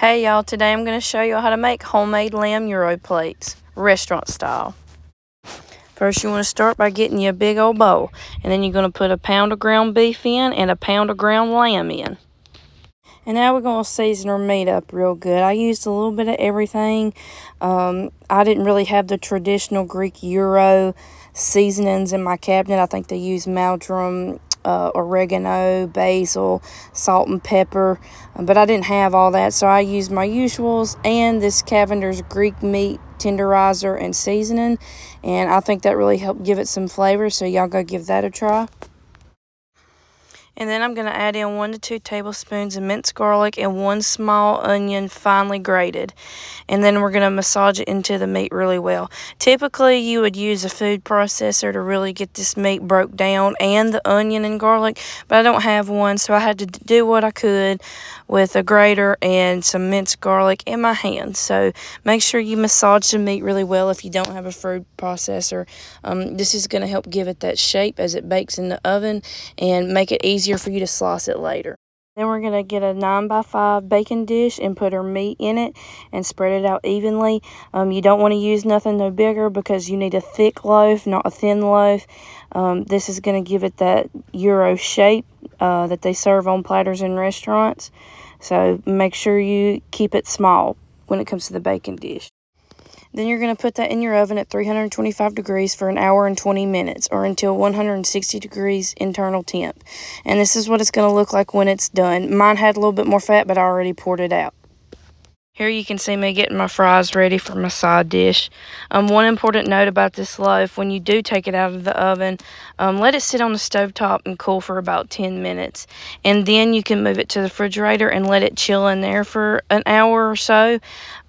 Hey y'all, today I'm going to show you how to make homemade lamb Euro plates, restaurant style. First you want to start by getting you a big old bowl, and then you're going to put a pound of ground beef in and a pound of ground lamb in. And now we're going to season our meat up real good. I used a little bit of everything. I didn't really have the traditional Greek Euro seasonings in my cabinet. I think they use marjoram, oregano, basil, salt and pepper, but I didn't have all that, so I used my usuals and this CAVENDERS Greek meat tenderizer and seasoning, and I think that really helped give it some flavor, so y'all go give that a try. And then I'm going to add in 1 to 2 tablespoons of minced garlic and 1 small onion finely grated. And then we're going to massage it into the meat really well. Typically, you would use a food processor to really get this meat broke down and the onion and garlic, but I don't have one, so I had to do what I could with a grater and some minced garlic in my hand. So make sure you massage the meat really well if you don't have a food processor. This is going to help give it that shape as it bakes in the oven and make it easier for you to slice it later. Then we're going to get a 9x5 baking dish and put our meat in it and spread it out evenly. You don't want to use nothing no bigger because you need a thick loaf, not a thin loaf. This is going to give it that Euro shape that they serve on platters in restaurants. So make sure you keep it small when it comes to the baking dish. Then you're going to put that in your oven at 325 degrees for an hour and 20 minutes, or until 160 degrees internal temp. And this is what it's going to look like when it's done. Mine had a little bit more fat, but I already poured it out. Here you can see me getting my fries ready for my side dish. One important note about this loaf: when you do take it out of the oven, let it sit on the stovetop and cool for about 10 minutes. And then you can move it to the refrigerator and let it chill in there for an hour or so.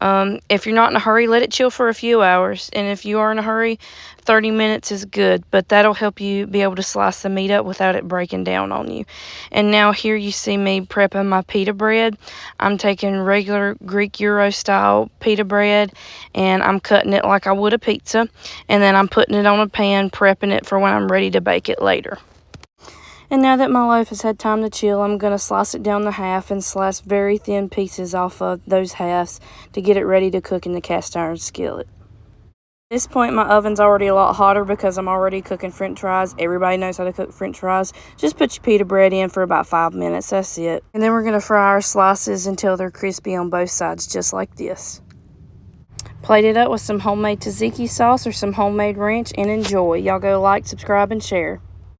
If you're not in a hurry, let it chill for a few hours. And if you are in a hurry, 30 minutes is good, but that'll help you be able to slice the meat up without it breaking down on you. And now here you see me prepping my pita bread. I'm taking regular Greek Euro style pita bread and I'm cutting it like I would a pizza, and then I'm putting it on a pan, prepping it for when I'm ready to bake it later. And now that my loaf has had time to chill, I'm going to slice it down to half and slice very thin pieces off of those halves to get it ready to cook in the cast iron skillet. At this point, my oven's already a lot hotter because I'm already cooking french fries. Everybody knows how to cook french fries. Just put your pita bread in for about 5 minutes. That's it. And then we're going to fry our slices until they're crispy on both sides, just like this. Plate it up with some homemade tzatziki sauce or some homemade ranch and enjoy. Y'all go like, subscribe, and share.